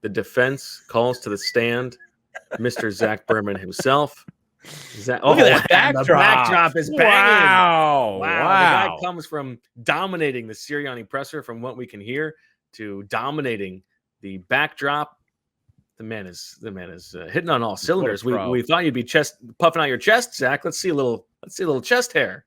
The defense calls to the stand, Mr. Zach Berman himself. Look at that backdrop. The backdrop is banging. Wow. The guy comes from dominating the Sirianni presser, from what we can hear, to dominating the backdrop. The man is hitting on all cylinders. We thought you'd be puffing out your chest, Zach. Let's see a little chest hair.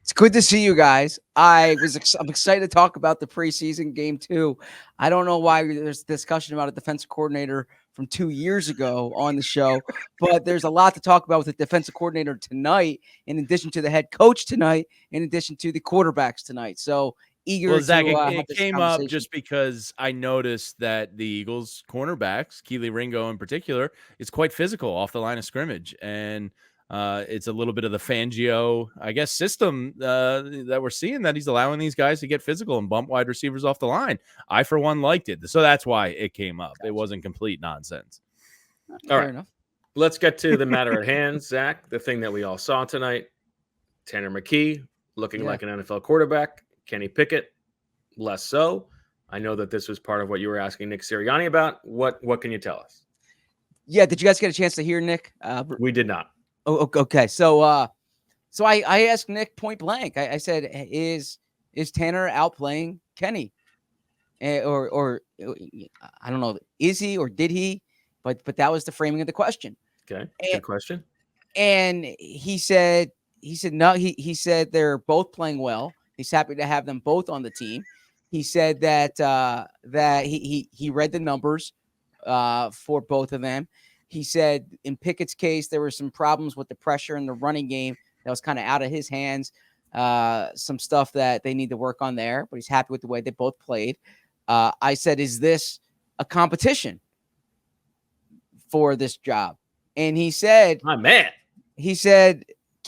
It's good to see you guys. I'm excited to talk about the preseason game too. I don't know why there's discussion about a defensive coordinator from 2 years ago on the show, but there's a lot to talk about with the defensive coordinator tonight, in addition to the head coach tonight, in addition to the quarterbacks tonight. So eager Zach, to it came up just because I noticed that the Eagles cornerbacks, Keely Ringo in particular, is quite physical off the line of scrimmage, and it's a little bit of the Fangio, I guess, system that we're seeing, that he's allowing these guys to get physical and bump wide receivers off the line. I, for one, liked it. So that's why it came up. Gotcha. It wasn't complete nonsense. All right. Enough. Let's get to the matter at hand, Zach. The thing that we all saw tonight, Tanner McKee looking like an NFL quarterback. Kenny Pickett, less so. I know that this was part of what you were asking Nick Sirianni about. What can you tell us? Yeah, did you guys get a chance to hear Nick? We did not. Oh, okay. So I asked Nick point blank. I said, "Is Tanner outplaying Kenny, or I don't know, is he or did he?" But that was the framing of the question. Okay, good question. And he said no. He said they're both playing well. He's happy to have them both on the team. He said that he read the numbers for both of them. He said in Pickett's case, there were some problems with the pressure in the running game that was kind of out of his hands. Some stuff that they need to work on there, but he's happy with the way they both played. I said, is this a competition for this job? And he said, my man, he said,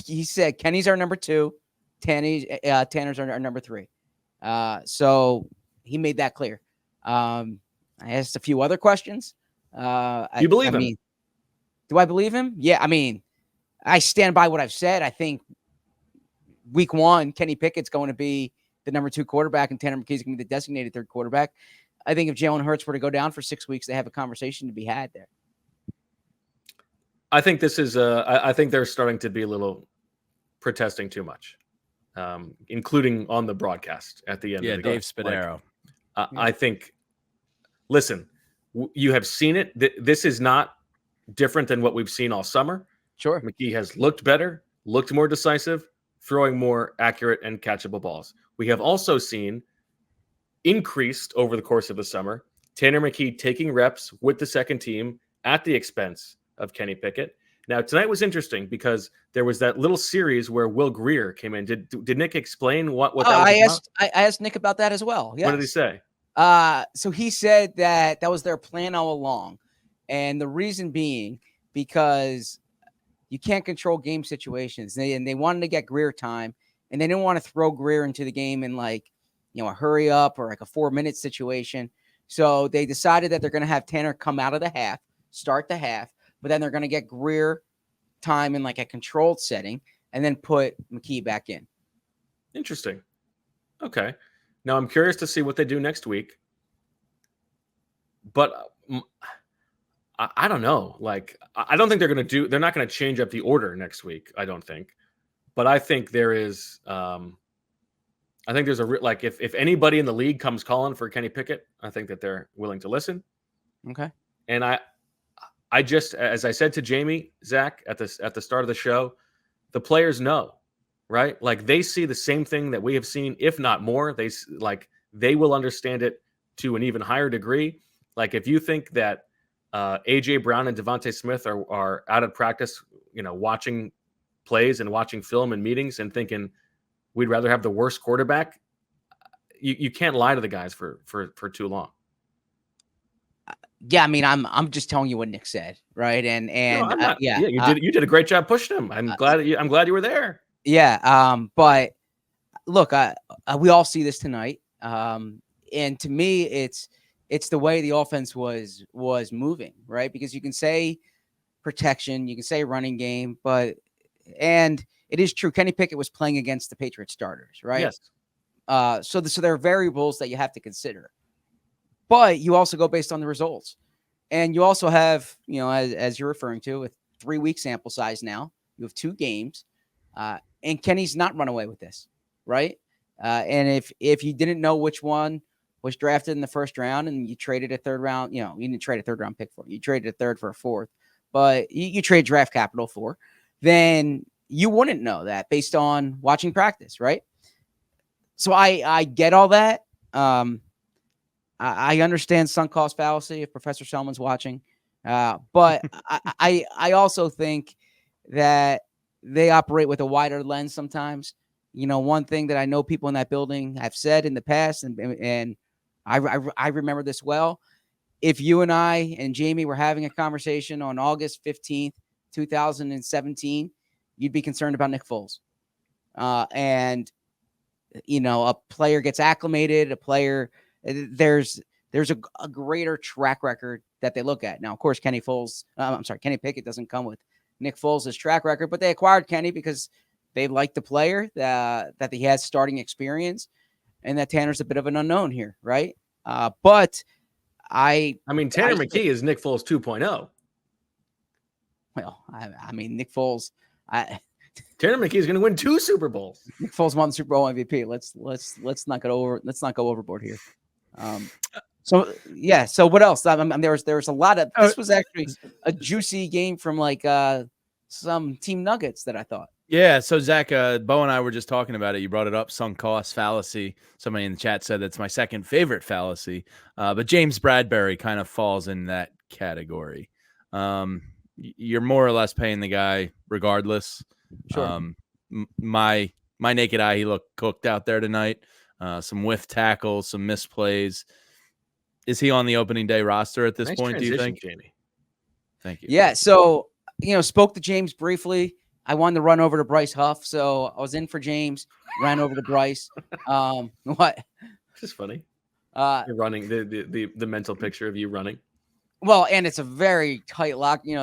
Kenny's our number 2. Tanner's our number 3. So he made that clear. I asked a few other questions. You believe him? Do I believe him? Yeah. I mean, I stand by what I've said. I think week 1, Kenny Pickett's going to be the number 2 quarterback and Tanner McKee's going to be the designated 3rd quarterback. I think if Jalen Hurts were to go down for 6 weeks, they have a conversation to be had there. I think this is I think they're starting to be a little protesting too much, including on the broadcast at the end. Yeah, of the Dave Spadaro. I think, listen, you have seen it. This is not different than what we've seen all summer. Sure. McKee has looked better, looked more decisive, throwing more accurate and catchable balls. We have also seen increased over the course of the summer, Tanner McKee taking reps with the second team at the expense of Kenny Pickett. Now, tonight was interesting because there was that little series where Will Grier came in. Did Nick explain what that was about? I asked Nick about that as well. Yes. What did he say? So he said that was their plan all along. And the reason being because you can't control game situations. They wanted to get Grier time, and they didn't want to throw Grier into the game in a hurry up or like a 4-minute situation. So they decided that they're going to have Tanner come out of the half, start the half, but then they're going to get Grier time in like a controlled setting and then put McKee back in. Interesting. Okay. Now I'm curious to see what they do next week. But I don't know. I don't think they're not going to change up the order next week. I don't think. But I think there is, if anybody in the league comes calling for Kenny Pickett, I think that they're willing to listen. Okay. And I just, as I said to Jamie, Zach, at the start of the show, the players know, right? Like they see the same thing that we have seen, if not more. They will understand it to an even higher degree. Like if you think that AJ Brown and Devontae Smith are out of practice, watching plays and watching film and meetings and thinking we'd rather have the worst quarterback, you can't lie to the guys for too long. Yeah, I mean, I'm just telling you what Nick said, right? And you did a great job pushing him. I'm glad you were there. Yeah, but look, we all see this tonight, and to me, it's the way the offense was moving, right? Because you can say protection, you can say running game, and it is true. Kenny Pickett was playing against the Patriots starters, right? Yes. So there are variables that you have to consider. but you also go based on the results. And you also have, as you're referring to, a 3-week sample size now. You have 2 games. And Kenny's not run away with this, right? And if you didn't know which one was drafted in the first round and you traded a third round, you didn't trade a third round pick for it. You traded a third for a fourth, but you trade draft capital for, then you wouldn't know that based on watching practice, right? So I get all that. I understand sunk cost fallacy if Professor Selman's watching. But I also think that they operate with a wider lens sometimes. One thing that I know people in that building have said in the past, and I remember this well. If you and I and Jamie were having a conversation on August 15th, 2017, you'd be concerned about Nick Foles. And a player gets acclimated, there's a greater track record that they look at. Now, of course, Kenny Pickett doesn't come with Nick Foles' track record, but they acquired Kenny because they like the player, that he has starting experience, and that Tanner's a bit of an unknown here, right? But Tanner McKee is Nick Foles 2.0. Well, Nick Foles, Tanner McKee is going to win 2 Super Bowls. Nick Foles won the Super Bowl MVP. Let's not go overboard here. So what else? There was a lot of. This was actually a juicy game from some team nuggets that I thought. Yeah. So Zach, Bo and I were just talking about it. You brought it up, sunk cost fallacy. Somebody in the chat said that's my second favorite fallacy. But James Bradberry kind of falls in that category. You're more or less paying the guy regardless. Sure. My naked eye, he looked cooked out there tonight. Some whiff tackles, some misplays. Is he on the opening day roster at this point, do you think? Jamie. Thank you. Yeah, so, spoke to James briefly. I wanted to run over to Bryce Huff, so I was in for James, ran over to Bryce. What? This is funny. You're running, the mental picture of you running. Well, and it's a very tight lock. To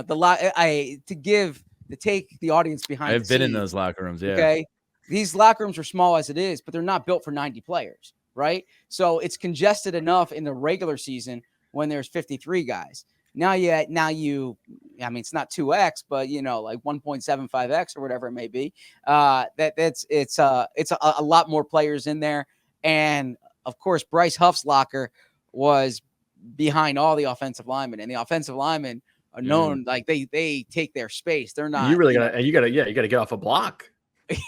take the audience behind I've been in those locker rooms, yeah. Okay. These locker rooms are small as it is, but they're not built for 90 players, right? So it's congested enough in the regular season when there's 53 guys. Now it's not 2x, but 1.75x or whatever it may be. It's a lot more players in there. And of course, Bryce Huff's locker was behind all the offensive linemen, and the offensive linemen are known they take their space. They're not. You really gotta get off a block.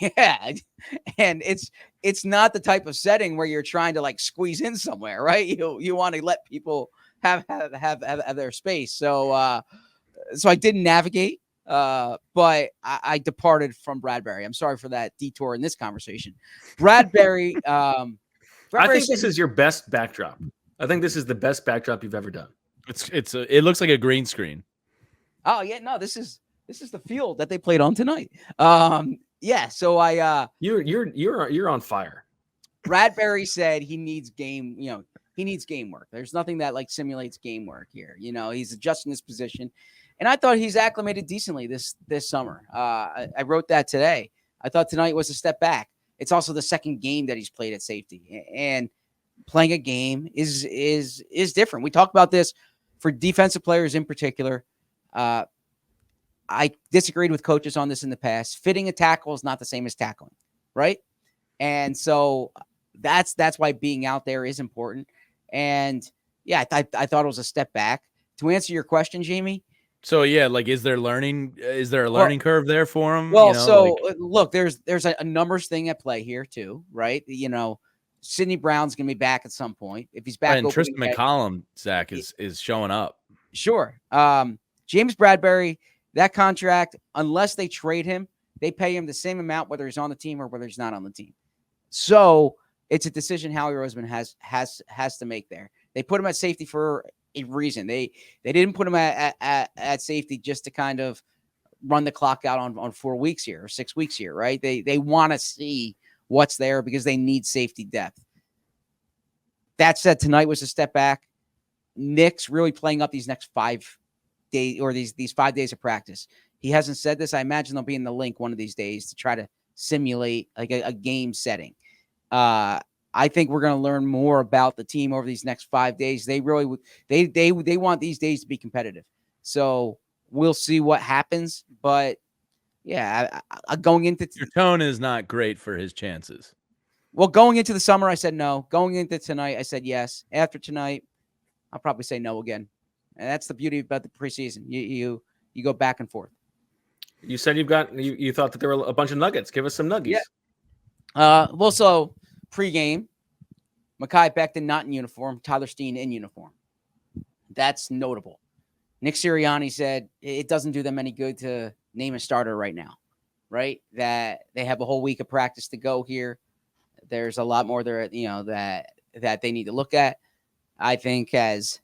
Yeah, and it's not the type of setting where you're trying to squeeze in somewhere, right? You want to let people have their space. So I didn't navigate, but I departed from Bradberry. I'm sorry for that detour in this conversation. Bradberry. I think this is your best backdrop. I think this is the best backdrop you've ever done. It looks like a green screen. Oh yeah, no, this is the field that they played on tonight. Yeah, so you're on fire. Bradberry said he needs game work. There's nothing that simulates game work here. He's adjusting his position, and I thought he's acclimated decently this summer. I wrote that today. I thought tonight was a step back. It's also the second game that he's played at safety, and playing a game is different. We talked about this for defensive players in particular. I disagreed with coaches on this in the past. Fitting a tackle is not the same as tackling, right? And so that's why being out there is important. And yeah, I thought it was a step back. To answer your question, Jamie. So yeah, is there a learning curve there for him? Well, look, there's a numbers thing at play here too, right? Sidney Brown's gonna be back at some point. If he's back, and Tristan McCollum, Zach, is showing up. Sure. James Bradberry, that contract, unless they trade him, they pay him the same amount whether he's on the team or whether he's not on the team. So it's a decision Howie Roseman has to make there. They put him at safety for a reason. They didn't put him at safety just to kind of run the clock out on 4 weeks here or 6 weeks here, right? They want to see what's there because they need safety depth. That said, tonight was a step back. Nick's really playing up these next 5 days or these 5 days of practice. He hasn't said this. I imagine they'll be in the link one of these days to try to simulate a game setting. I think we're going to learn more about the team over these next 5 days. They really they want these days to be competitive. So we'll see what happens. But yeah, going into your tone is not great for his chances. Well, going into the summer, I said no. Going into tonight, I said yes. After tonight, I'll probably say no again. And that's the beauty about the preseason. You go back and forth. You said you thought that there were a bunch of nuggets. Give us some nuggies. Yeah. Well, so pregame, Mekhi Becton not in uniform, Tyler Steen in uniform. That's notable. Nick Sirianni said it doesn't do them any good to name a starter right now, right? That they have a whole week of practice to go here. There's a lot more there, that they need to look at. I think as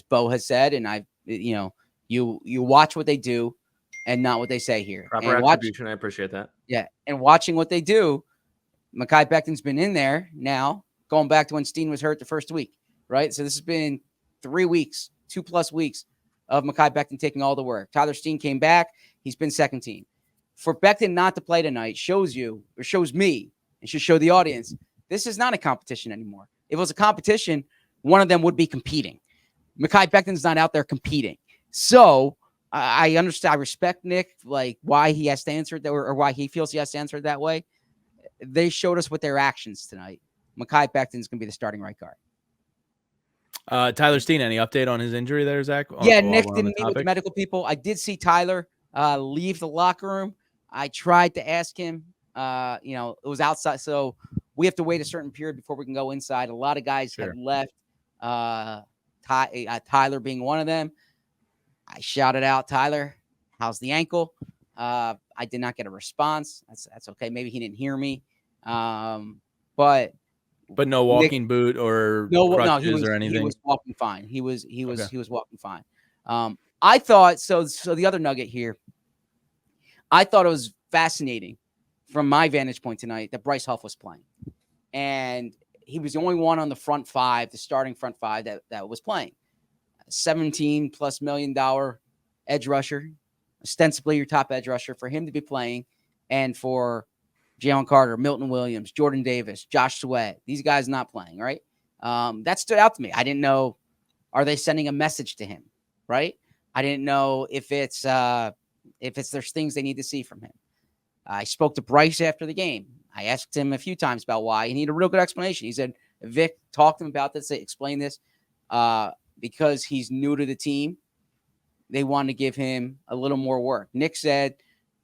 Bo has said, and you watch what they do and not what they say here. Proper attribution. I appreciate that. Yeah. And watching what they do, Mekhi Becton's been in there now, going back to when Steen was hurt the first week, right? So this has been 3 weeks, 2+ weeks of Mekhi Becton taking all the work. Tyler Steen came back. He's been second team. For Becton not to play tonight shows me, and should show the audience, this is not a competition anymore. If it was a competition, one of them would be competing. Mekhi Becton's not out there competing. So I understand. I respect Nick, like why he has to answer it, or why he feels he has to answer it that way. They showed us with their actions tonight. Mekhi Becton's going to be the starting right guard. Tyler Steen, any update on his injury there, Zach? Nick didn't meet with the medical people. I did see Tyler leave the locker room. I tried to ask him. It was outside, so we have to wait a certain period before we can go inside. A lot of guys have left. Tyler being one of them. I shouted out, Tyler, how's the ankle? I did not get a response. That's okay. Maybe he didn't hear me. But no walking boot or crutches or anything. He was walking fine. He was walking fine. I thought so. The other nugget here, I thought it was fascinating from my vantage point tonight that Bryce Huff was playing, and he was the only one on the front five, the starting front five that was playing. $17+ million edge rusher, ostensibly your top edge rusher, for him to be playing, and for Jalen Carter, Milton Williams, Jordan Davis, Josh Sweat, these guys not playing, right? That stood out to me. I didn't know, are they sending a message to him, right? I didn't know if it's there's things they need to see from him. I spoke to Bryce after the game. I asked him a few times about why, and he had a real good explanation. He said, Vic talked to him about this, explain this, because he's new to the team. They wanted to give him a little more work. Nick said,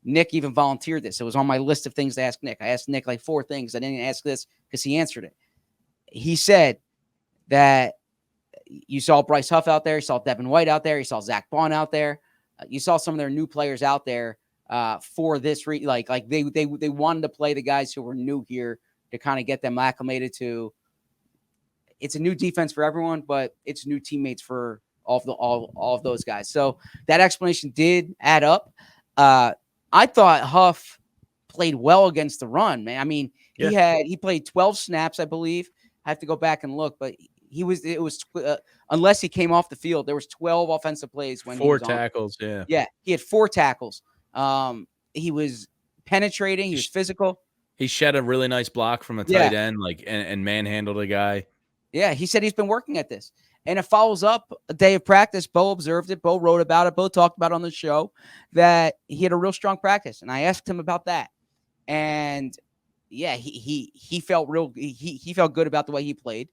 Nick even volunteered this. It was on my list of things to ask Nick. I asked Nick like 4 things. I didn't ask this because he answered it. He said that you saw Bryce Huff out there. You saw Devin White out there. You saw Zach Bond out there. You saw some of their new players out there for this. They wanted to play the guys who were new here to kind of get them acclimated to. It's a new defense for everyone, but it's new teammates for all of those guys. So that explanation did add up. I thought Huff played well against the run, man. I mean, he played 12 snaps, I believe. I have to go back and look, but unless he came off the field, there was 12 offensive plays when 4 tackles. Yeah. He had 4 tackles. He was penetrating. He was physical. He shed a really nice block from a tight end, and manhandled a guy. Yeah. He said he's been working at this. And it follows up a day of practice. Bo observed it. Bo wrote about it. Bo talked about it on the show that he had a real strong practice. And I asked him about that. And yeah, he felt he felt good about the way he played.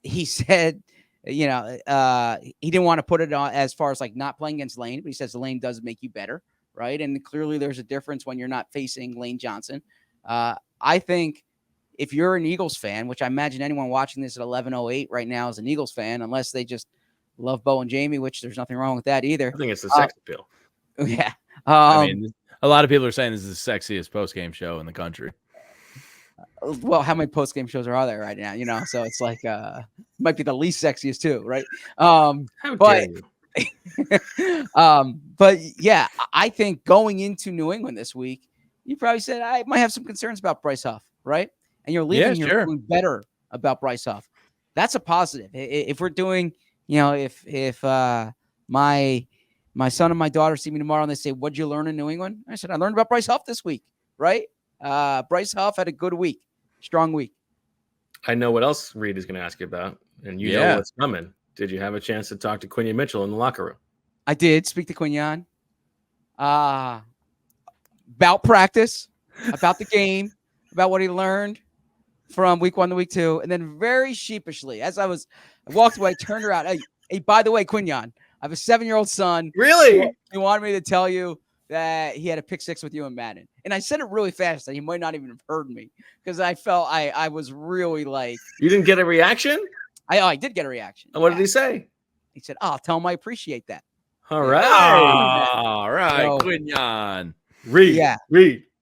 He said, he didn't want to put it on as far as like not playing against Lane, but he says the Lane does make you better. Right. And clearly there's a difference when you're not facing Lane Johnson. I think if you're an Eagles fan, which I imagine anyone watching this at 11:08 right now is an Eagles fan, unless they just love Bo and Jamie, which there's nothing wrong with that either. I think it's the sex appeal. Yeah. I mean, a lot of people are saying this is the sexiest postgame show in the country. Well, how many postgame shows are there right now? So it's like might be the least sexiest too, right? How dare you? But yeah, I think going into New England this week, you probably said I might have some concerns about Bryce Huff, right? And you're leaving here feeling better about Bryce Huff. That's a positive. If we're doing, if my son and my daughter see me tomorrow and they say, "What'd you learn in New England?" I said, "I learned about Bryce Huff this week." Right? Bryce Huff had a good week. strong week. I know what else Reed is going to ask you about, and you know Yeah. what's coming. Did you have a chance to talk to Quinion Mitchell in the locker room? I did speak to Quinion about practice, about the game, about what he learned from week 1 to week 2, and then very sheepishly, as I walked away, turned around. Hey, by the way, Quinion, I have a 7-year-old son. Really? He wanted me to tell you that he had a pick 6 with you in Madden. And I said it really fast that he might not even have heard me because I felt I was really like. You didn't get a reaction? I did get a reaction. And what did he say? He said, "Oh, tell him I appreciate that." All right. All right, So- Quinion. Read. Yeah. Read.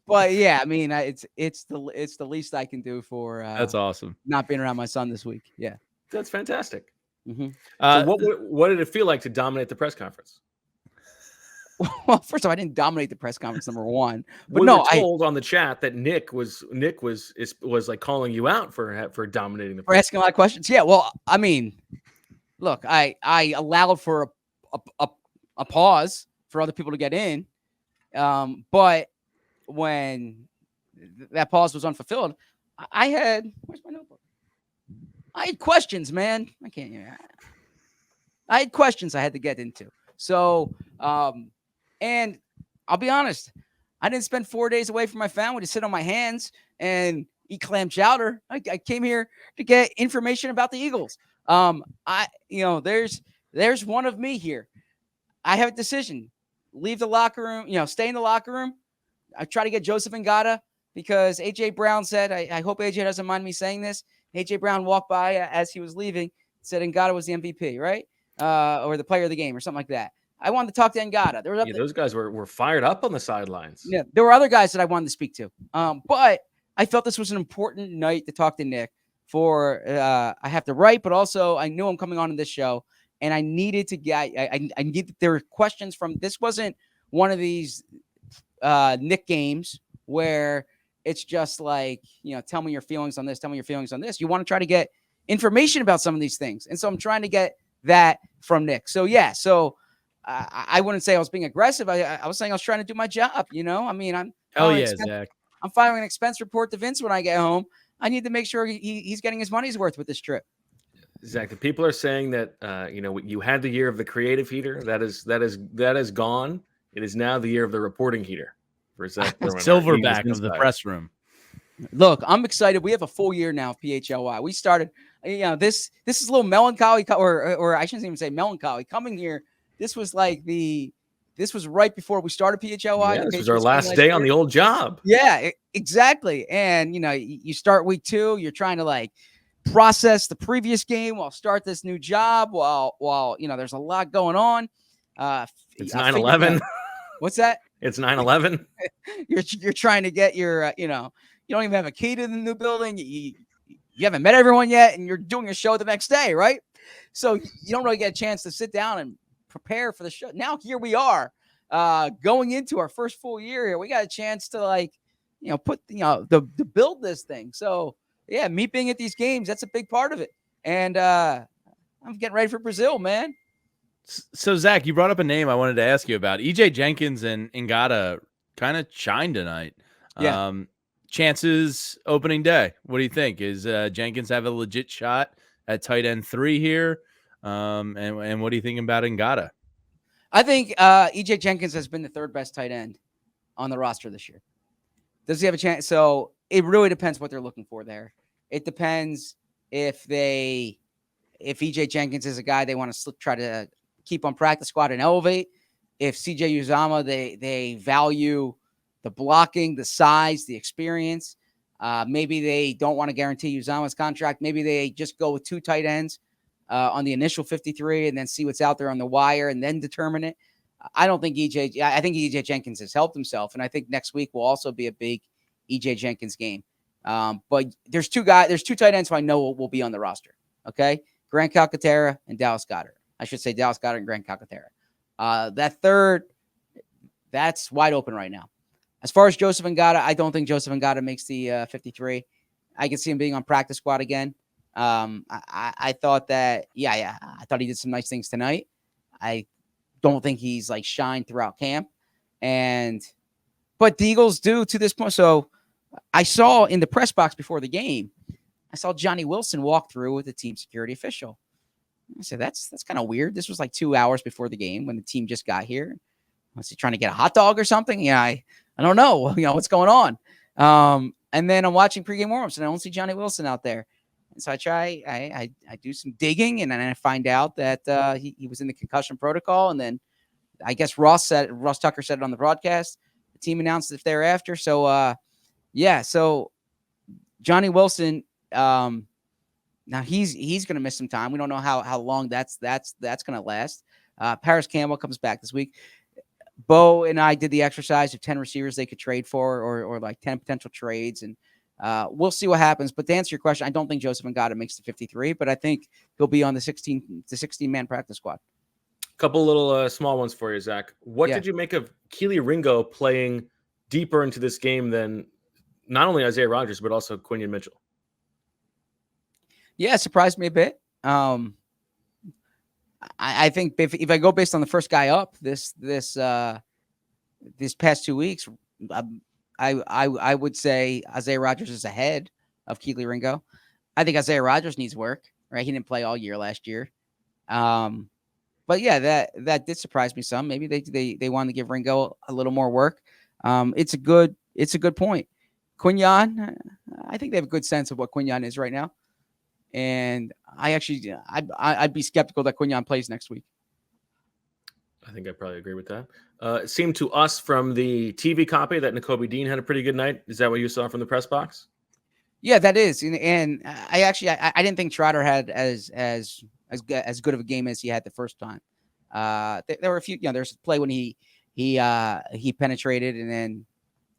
But yeah, I mean, it's the least I can do for That's awesome. not being around my son this week. Yeah. That's fantastic. Mm-hmm. So what did it feel like to dominate the press conference? Well, first of all, I didn't dominate the press conference, number one. But We no, were told on the chat that Nick was like calling you out for dominating the for press. asking a lot of questions. Yeah, well, I mean, look, I allowed for a pause for other people to get in, but when that pause was unfulfilled, I had where's my notebook? I had questions, man. I had questions I had to get into. So, and I'll be honest, I didn't spend 4 days away from my family to sit on my hands and eat clam chowder. I came here to get information about the Eagles. There's one of me here. I have a decision: leave the locker room, stay in the locker room. I try to get Joseph Ngata because AJ Brown said, I hope AJ doesn't mind me saying this. AJ Brown walked by as he was leaving, said Ngata was the MVP, right? Or the player of the game or something like that. I wanted to talk to Ngata. Those guys were fired up on the sidelines. Yeah, there were other guys that I wanted to speak to. But I felt this was an important night to talk to Nick for I have to write, but also I knew I'm coming on in this show, and I needed to get I needed there were questions from this wasn't one of these Nick games where it's just like, tell me your feelings on this, tell me your feelings on this. You want to try to get information about some of these things. And so I'm trying to get that from Nick. So yeah, I wouldn't say I was being aggressive. I was saying I was trying to do my job. I mean, I'm Zach. I'm filing an expense report to Vince when I get home. I need to make sure he's getting his money's worth with this trip. Zach, the people are saying that you had the year of the creative heater. That is gone. It is now the year of the reporting heater for Zach Berman, Silverback of the press room. Look, I'm excited. We have a full year now of PHLY. We started, this is a little melancholy, or I shouldn't even say melancholy. Coming here, this was right before we started PHLY. Yeah, this was our last day on the old job. Yeah, exactly. And you start week 2. You're trying to process the previous game while start this new job. While there's a lot going on. It's 9/11. What's that? It's 9/11. You're trying to get your you don't even have a key to the new building. You haven't met everyone yet, and you're doing a show the next day, right? So you don't really get a chance to sit down and prepare for the show. Now here we are, going into our first full year here. We got a chance to to build this thing. So yeah, me being at these games, that's a big part of it. And I'm getting ready for Brazil, man. So Zach, you brought up a name I wanted to ask you about. EJ Jenkins and Ngata kind of shined tonight. Yeah. Chances opening day. What do you think? Is Jenkins have a legit shot at tight end 3 here? And what do you think about Ngata? I think EJ Jenkins has been the 3rd best tight end on the roster this year. Does he have a chance? So it really depends what they're looking for there. It depends if EJ Jenkins is a guy they want to try to keep on practice squad and elevate. If CJ Uzomah, they value the blocking, the size, the experience. Maybe they don't want to guarantee Uzomah's contract. Maybe they just go with 2 tight ends on the initial 53 and then see what's out there on the wire and then determine it. I think EJ Jenkins has helped himself. And I think next week will also be a big EJ Jenkins game. But there's 2 tight ends who I know will be on the roster. Okay. Grant Calcaterra and Dallas Goedert. I should say Dallas Goedert and Grant Calcaterra. That 3rd, that's wide open right now. As far as Joseph Ngata, I don't think Joseph Ngata makes the 53. I can see him being on practice squad again. I thought that, I thought he did some nice things tonight. I don't think he's shined throughout camp. And But the Eagles do to this point. So I saw in the press box before the game, I saw Johnny Wilson walk through with the team security official. I said, that's kind of weird. This was like 2 hours before the game when the team just got here. Was he trying to get a hot dog or something? Yeah, I don't know. What's going on? And then I'm watching pregame warmups and I don't see Johnny Wilson out there. And so I do some digging and then I find out that he was in the concussion protocol. And then I guess Ross Tucker said it on the broadcast. The team announced it thereafter. So so Johnny Wilson, now he's going to miss some time. We don't know how long that's going to last. Paris Campbell comes back this week. Bo and I did the exercise of 10 receivers they could trade for or like 10 potential trades. And we'll see what happens. But to answer your question, I don't think Joseph Ngata makes the 53, but I think he'll be on the 16-man practice squad. Couple little small ones for you, Zach. What did you make of Keely Ringo playing deeper into this game than not only Isaiah Rodgers, but also Quinion Mitchell? Yeah, it surprised me a bit. I think if I go based on the first guy up this past 2 weeks, I would say Isaiah Rodgers is ahead of Keely Ringo. I think Isaiah Rodgers needs work, right? He didn't play all year last year. But yeah, that did surprise me some. Maybe they wanted to give Ringo a little more work. It's a good point. Quinion, I think they have a good sense of what Quinion is right now. And I'd be skeptical that Quinion plays next week. I think I probably agree with that. It seemed to us from the TV copy that Nakobe Dean had a pretty good night. Is that what you saw from the press box? Yeah, that is. And I didn't think Trotter had as good of a game as he had the first time. There were a few, there's a play when he penetrated and then,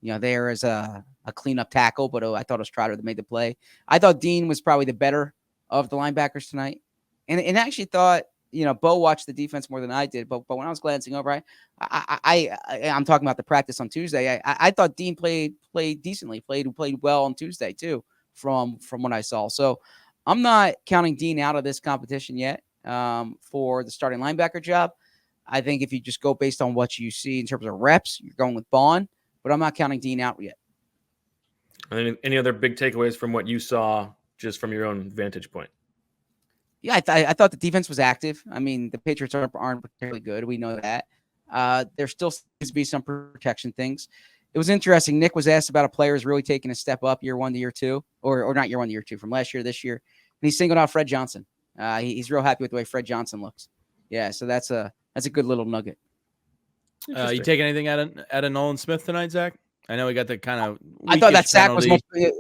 there is a cleanup tackle, but I thought it was Trotter that made the play. I thought Dean was probably the better of the linebackers tonight. And I actually thought, Bo watched the defense more than I did, but when I was glancing over, I'm talking about the practice on Tuesday. I thought Dean played decently, played well on Tuesday too, from what I saw. So I'm not counting Dean out of this competition yet for the starting linebacker job. I think if you just go based on what you see in terms of reps, you're going with Bond, but I'm not counting Dean out yet. Any other big takeaways from what you saw just from your own vantage point? Yeah, I thought the defense was active. I mean, the Patriots aren't particularly good. We know that. There still seems to be some protection things. It was interesting. Nick was asked about a player who's really taking a step up year 1 to year 2, or not year 1 to year 2, from last year to this year. And he singled out Fred Johnson. He's real happy with the way Fred Johnson looks. Yeah, so that's a good little nugget. You take anything out of Nolan Smith tonight, Zach? I know we got the kind of. I thought that sack was mostly.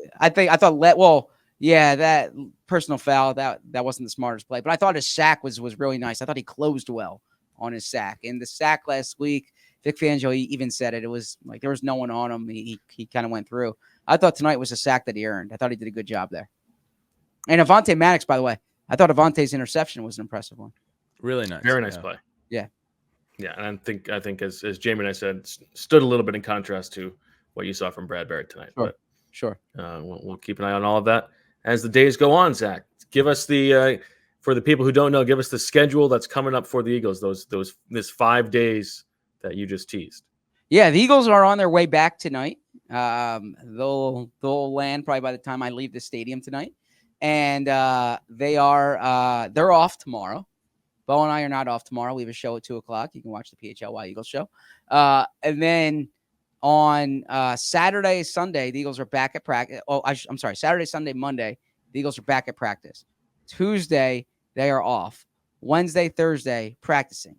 That personal foul that wasn't the smartest play, but I thought his sack was really nice. I thought he closed well on his sack. And the sack last week, Vic Fangio even said it. It was like there was no one on him. He kind of went through. I thought tonight was a sack that he earned. I thought he did a good job there. And Avonte Maddox, by the way, I thought Avonte's interception was an impressive one. Really nice, very nice play. Yeah. And I think as Jamie and I said, stood a little bit in contrast to what you saw from Brad Barrett tonight. Sure. We'll keep an eye on all of that as the days go on. Zach, give us the for the people who don't know, give us the schedule that's coming up for the Eagles. This 5 days that you just teased. Yeah, the Eagles are on their way back tonight. They'll land probably by the time I leave the stadium tonight, and they're off tomorrow. Bo and I are not off tomorrow. We have a show at 2:00. You can watch the PHLY Eagles show. And then on Saturday, Sunday, the Eagles are back at practice. Oh, I'm sorry. Saturday, Sunday, Monday, the Eagles are back at practice. Tuesday, they are off. Wednesday, Thursday, practicing.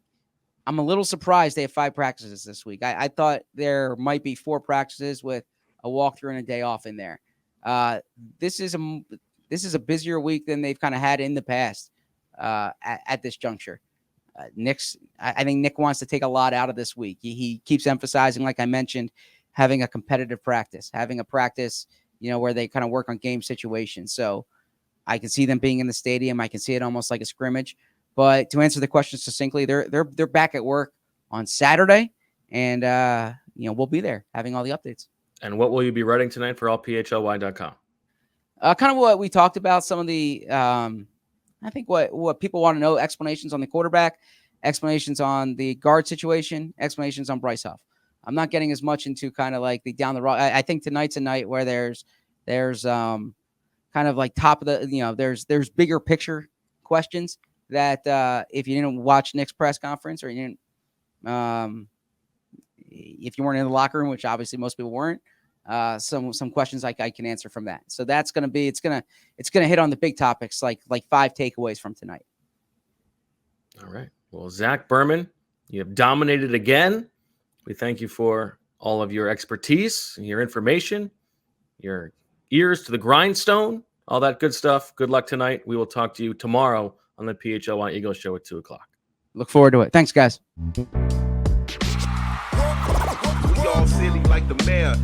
I'm a little surprised they have 5 practices this week. I thought there might be 4 practices with a walkthrough and a day off in there. This is a busier week than they've kind of had in the past. At this juncture, I think Nick wants to take a lot out of this week. He keeps emphasizing, like I mentioned, having a competitive practice, having a practice, where they kind of work on game situations. So I can see them being in the stadium. I can see it almost like a scrimmage. But to answer the question succinctly, they're back at work on Saturday, and we'll be there having all the updates. And what will you be writing tonight for allphly.com? Kind of what we talked about. Some of the I think what people want to know, explanations on the quarterback, explanations on the guard situation, explanations on Bryce Huff. I'm not getting as much into kind of like the down the road. I think tonight's a night where there's kind of like top of the, there's bigger picture questions that if you didn't watch Nick's press conference or you didn't, if you weren't in the locker room, which obviously most people weren't, some questions I can answer from that. So that's going to be, it's going to hit on the big topics, like 5 takeaways from tonight. All right. Well, Zach Berman, you have dominated again. We thank you for all of your expertise and your information, your ears to the grindstone, all that good stuff. Good luck tonight. We will talk to you tomorrow on the PHLY Eagles show at 2:00. Look forward to it. Thanks, guys. We all silly like the mayor.